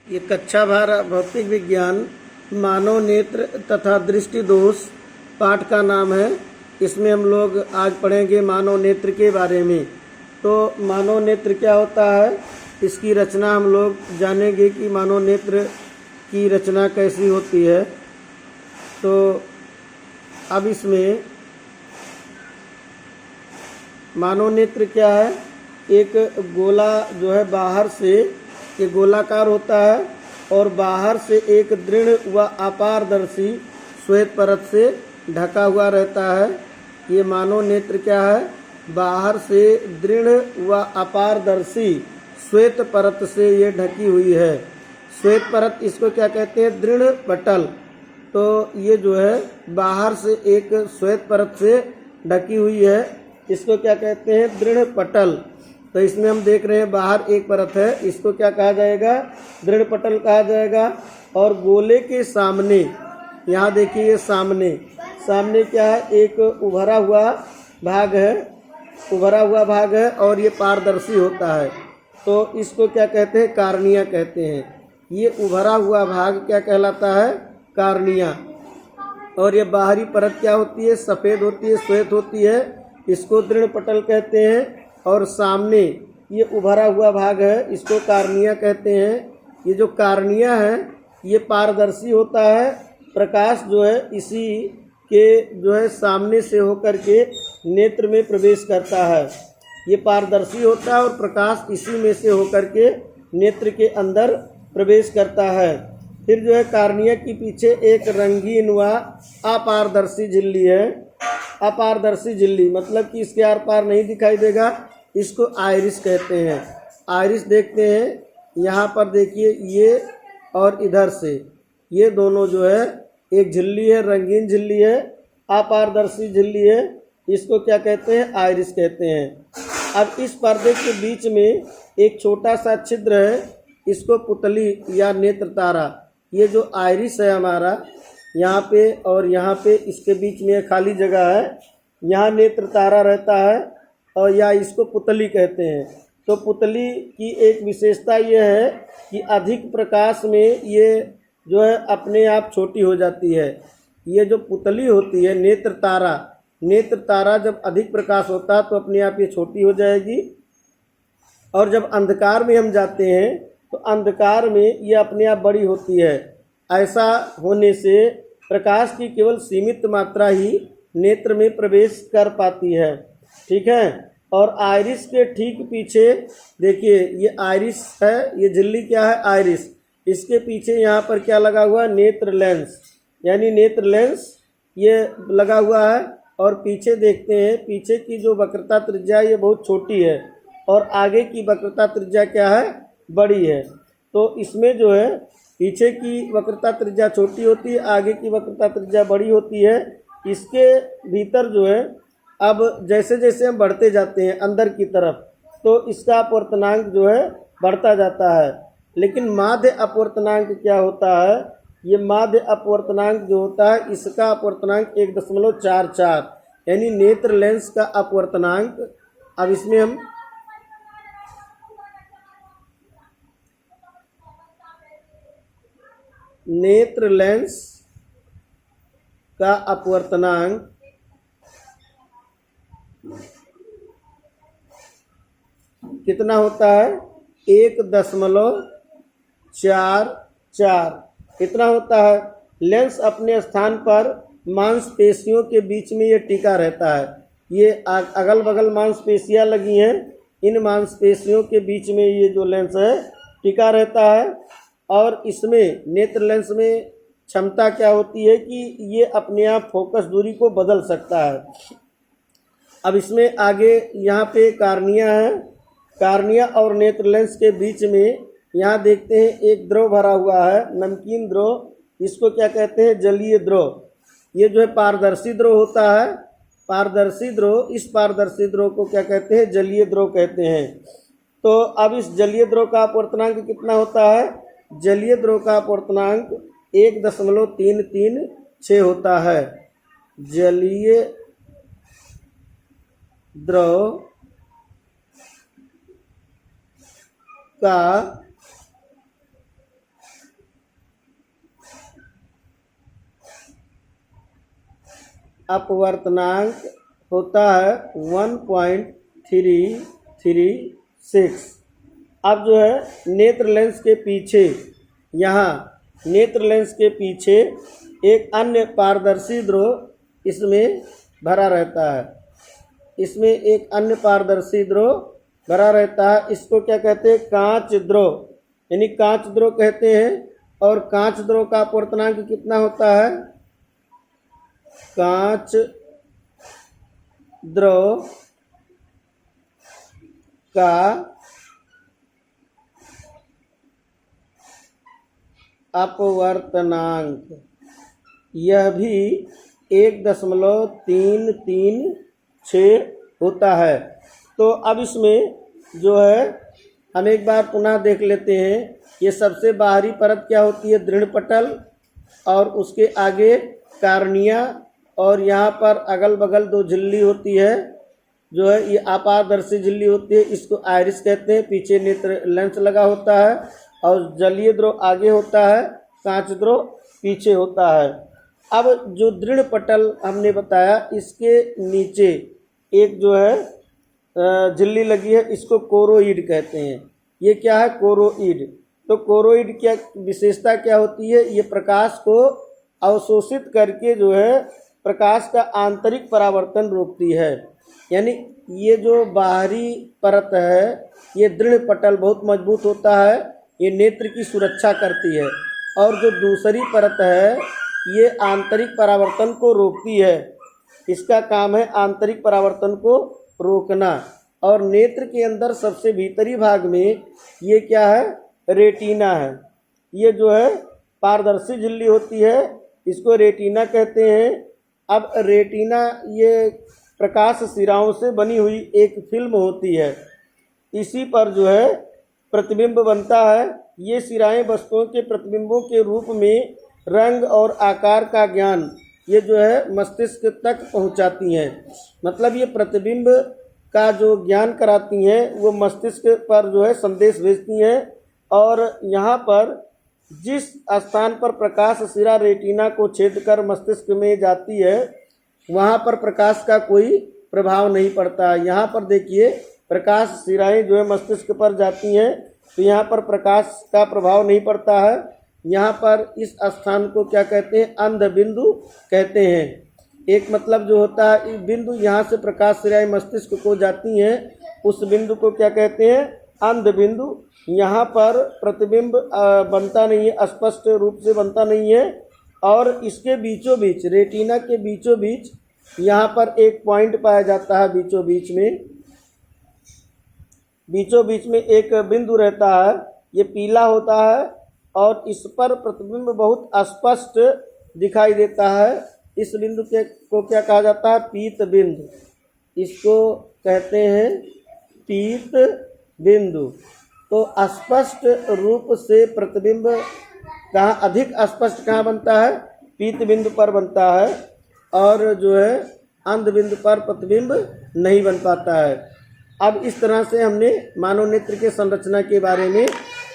ये कक्षा 12 भौतिक विज्ञान मानव नेत्र तथा दृष्टि दोष पाठ का नाम है। इसमें हम लोग आज पढ़ेंगे मानव नेत्र के बारे में। तो मानव नेत्र क्या होता है, इसकी रचना हम लोग जानेंगे कि मानव नेत्र की रचना कैसी होती है। तो अब इसमें मानव नेत्र क्या है, एक गोला जो है बाहर से ये गोलाकार होता है और बाहर से एक दृढ़ व अपारदर्शी श्वेत परत से ढका हुआ रहता है। ये मानव नेत्र क्या है, बाहर से दृढ़ व अपारदर्शी श्वेत परत से ये ढकी हुई है। श्वेत परत इसको क्या कहते हैं, दृढ़ पटल। तो ये जो है बाहर से एक श्वेत परत से ढकी हुई है, इसको क्या कहते हैं, दृढ़ पटल। तो इसमें हम देख रहे हैं बाहर एक परत है, इसको क्या कहा जाएगा, दृढ़ पटल कहा जाएगा। और गोले के सामने, यहाँ देखिए सामने क्या है, एक उभरा हुआ भाग है, उभरा हुआ भाग है और ये पारदर्शी होता है। तो इसको क्या कहते हैं, कार्निया कहते हैं। ये उभरा हुआ भाग क्या कहलाता है, कार्निया। और ये बाहरी परत क्या होती है, सफ़ेद होती है, श्वेत होती है, इसको दृढ़ पटल कहते हैं। और सामने ये उभरा हुआ भाग है, इसको कार्निया कहते हैं। ये जो कार्निया है ये पारदर्शी होता है, प्रकाश जो है इसी के जो है सामने से होकर के नेत्र में प्रवेश करता है। ये पारदर्शी होता है और प्रकाश इसी में से होकर के नेत्र के अंदर प्रवेश करता है। फिर जो है कार्निया के पीछे एक रंगीन व अपारदर्शी झिल्ली है। अपारदर्शी झिल्ली मतलब कि इसके आर पार नहीं दिखाई देगा, इसको आइरिस कहते हैं। आइरिस देखते हैं, यहाँ पर देखिए ये और इधर से ये दोनों जो है एक झिल्ली है, रंगीन झिल्ली है, अपारदर्शी झिल्ली है, इसको क्या कहते हैं, आइरिस कहते हैं। अब इस पर्दे के बीच में एक छोटा सा छिद्र है, इसको पुतली या नेत्र तारा, ये जो आइरिस है हमारा यहाँ पे और यहाँ पे इसके बीच में खाली जगह है, यहाँ नेत्र तारा रहता है और या इसको पुतली कहते हैं। तो पुतली की एक विशेषता ये है कि अधिक प्रकाश में ये जो है अपने आप छोटी हो जाती है। ये जो पुतली होती है नेत्र तारा जब अधिक प्रकाश होता है तो अपने आप ये छोटी हो जाएगी। और जब अंधकार में हम जाते हैं तो अंधकार में ये अपने आप बड़ी होती है। ऐसा होने से प्रकाश की केवल सीमित मात्रा ही नेत्र में प्रवेश कर पाती है, ठीक है। और आइरिस के ठीक पीछे देखिए ये आइरिस है, ये झिल्ली क्या है, आइरिस। इसके पीछे यहाँ पर क्या लगा हुआ है, नेत्र लेंस, यानी नेत्र लेंस ये लगा हुआ है। और पीछे देखते हैं, पीछे की जो वक्रता त्रिज्या ये बहुत छोटी है और आगे की वक्रता त्रिज्या क्या है, बड़ी है। तो इसमें जो है पीछे की वक्रता त्रिज्या छोटी होती है, आगे की वक्रता त्रिज्या बड़ी होती है। इसके भीतर जो है अब जैसे जैसे हम बढ़ते जाते हैं अंदर की तरफ तो इसका अपवर्तनांक जो है बढ़ता जाता है। लेकिन माध्य अपवर्तनांक क्या होता है, ये माध्य अपवर्तनांक जो होता है इसका अपवर्तनांक 1.44, यानी नेत्र लेंस का अपवर्तनांक। अब इसमें हम नेत्र लेंस का अपवर्तनांक कितना होता है, 1.44 इतना होता है। लेंस अपने स्थान पर मांसपेशियों के बीच में ये टिका रहता है। ये अगल बगल मांसपेशियां लगी हैं, इन मांसपेशियों के बीच में ये जो लेंस है टिका रहता है। और इसमें नेत्र लेंस में क्षमता क्या होती है कि ये अपने आप फोकस दूरी को बदल सकता है। अब इसमें आगे यहाँ पे कार्निया है, कार्निया और नेत्र लेंस के बीच में यहाँ देखते हैं एक द्रव भरा हुआ है, नमकीन द्रव, इसको क्या कहते हैं, जलीय द्रव। ये जो है पारदर्शी द्रव होता है, पारदर्शी द्रव, इस पारदर्शी द्रव को क्या कहते हैं, जलीय द्रव कहते हैं। तो अब इस जलीय द्रव का अपवर्तनांक कितना होता है, जलीय द्रव का अपवर्तनांक 1.336 होता है। जलीय द्रव का अपवर्तनांक होता है 1.336। अब जो है नेत्र लेंस के पीछे, यहाँ नेत्र लेंस के पीछे एक अन्य पारदर्शी द्रव इसमें भरा रहता है। इसमें एक अन्य पारदर्शी द्रव भरा रहता है। इसको क्या कहते हैं? कांच द्रव, यानी कांच द्रव कहते हैं। और कांच द्रव का अपवर्तनांक कितना होता है? कांच द्रव का अपवर्तनांक यह भी 1.336 होता है। तो अब इसमें जो है हम एक बार पुनः देख लेते हैं। ये सबसे बाहरी परत क्या होती है? दृढ़ पटल, और उसके आगे कार्निया, और यहाँ पर अगल बगल 2 झिल्ली होती है, जो है ये अपारदर्शी झिल्ली होती है, इसको आइरिस कहते हैं। पीछे नेत्र लेंस लगा होता है, और जलीय द्रव आगे होता है, कांच द्रव पीछे होता है। अब जो दृढ़ पटल हमने बताया, इसके नीचे एक जो है झिल्ली लगी है, इसको कोरोइड कहते हैं। ये क्या है? कोरोइड। तो कोरोइड क्या विशेषता क्या होती है? ये प्रकाश को अवशोषित करके जो है प्रकाश का आंतरिक परावर्तन रोकती है। यानी ये जो बाहरी परत है, ये दृढ़ पटल बहुत मजबूत होता है, ये नेत्र की सुरक्षा करती है। और जो दूसरी परत है, ये आंतरिक परावर्तन को रोकती है। इसका काम है आंतरिक परावर्तन को रोकना। और नेत्र के अंदर सबसे भीतरी भाग में ये क्या है? रेटिना है। ये जो है पारदर्शी झिल्ली होती है, इसको रेटिना कहते हैं। अब रेटिना ये प्रकाश सिराओं से बनी हुई एक फिल्म होती है, इसी पर जो है प्रतिबिंब बनता है। ये सिराएं वस्तुओं के प्रतिबिंबों के रूप में रंग और आकार का ज्ञान ये जो है मस्तिष्क तक पहुंचाती हैं। मतलब ये प्रतिबिंब का जो ज्ञान कराती हैं, वो मस्तिष्क पर जो है संदेश भेजती हैं। और यहाँ पर जिस स्थान पर प्रकाश सिरा रेटिना को छेद कर मस्तिष्क में जाती है, वहाँ पर प्रकाश का कोई प्रभाव नहीं पड़ता। यहाँ पर देखिए प्रकाश सिराएं जो है मस्तिष्क पर जाती हैं, तो यहाँ पर प्रकाश का प्रभाव नहीं पड़ता है। यहाँ पर इस स्थान को क्या कहते हैं? अंध बिंदु कहते हैं। एक मतलब जो होता है बिंदु, यहाँ से प्रकाश सिराएं मस्तिष्क को जाती हैं, उस बिंदु को क्या कहते हैं? अंध बिंदु। यहाँ पर प्रतिबिंब बनता नहीं है, स्पष्ट रूप से बनता नहीं है। और इसके बीचों बीच, रेटिना के बीचों बीच यहाँ पर एक पॉइंट पाया जाता है। बीचों बीच में एक बिंदु रहता है, ये पीला होता है, और इस पर प्रतिबिंब बहुत स्पष्ट दिखाई देता है। इस बिंदु को क्या कहा जाता है? पीत बिंदु। इसको कहते हैं पीत बिंदु। तो स्पष्ट रूप से प्रतिबिंब कहाँ अधिक स्पष्ट कहाँ बनता है? पीत बिंदु पर बनता है। और जो है अंध बिंदु पर प्रतिबिंब नहीं बन पाता है। अब इस तरह से हमने मानव नेत्र के संरचना के बारे में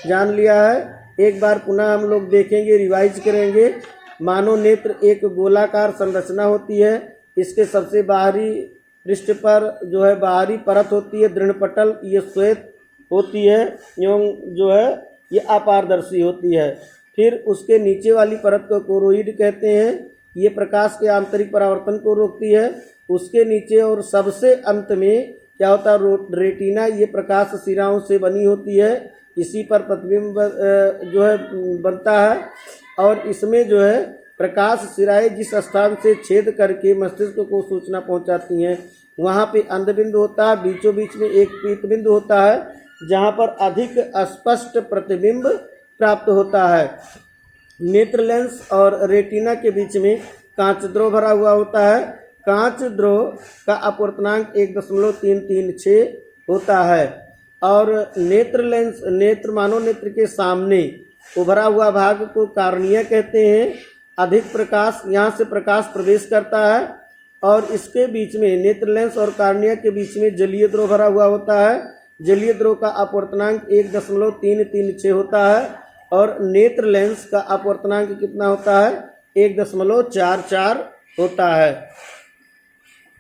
जान लिया है। एक बार पुनः हम लोग देखेंगे, रिवाइज करेंगे। मानव नेत्र एक गोलाकार संरचना होती है। इसके सबसे बाहरी पृष्ठ पर जो है बाहरी परत होती है दृढ़ पटल, ये श्वेत होती है एवं जो है ये अपारदर्शी होती है। फिर उसके नीचे वाली परत को कोरोइड कहते हैं, ये प्रकाश के आंतरिक परावर्तन को रोकती है। उसके नीचे और सबसे अंत में क्या होता है? रेटिना, ये प्रकाश सिराओं से बनी होती है, इसी पर प्रतिबिंब जो है बनता है। और इसमें जो है प्रकाश सिराएं जिस स्थान से छेद करके मस्तिष्क को सूचना पहुंचाती हैं, वहाँ पे अंध बिंदु होता है। बीचों बीच में एक पीत बिंदु होता है, जहाँ पर अधिक स्पष्ट प्रतिबिंब प्राप्त होता है। नेत्र लेंस और रेटिना के बीच में कांच द्रव भरा हुआ होता है। कांच द्रव का अपवर्तनांक 1.336 होता है। और नेत्र लेंस, नेत्र मानव नेत्र के सामने उभरा हुआ भाग को कार्निया कहते हैं। अधिक प्रकाश, यहाँ से प्रकाश प्रवेश करता है। और इसके बीच में नेत्र लेंस और कार्निया के बीच में जलीय द्रव भरा हुआ होता है। जलीय द्रव का अपवर्तनांक 1.336 होता है। और नेत्र लेंस का अपवर्तनांक कितना होता है? 1.44 होता है।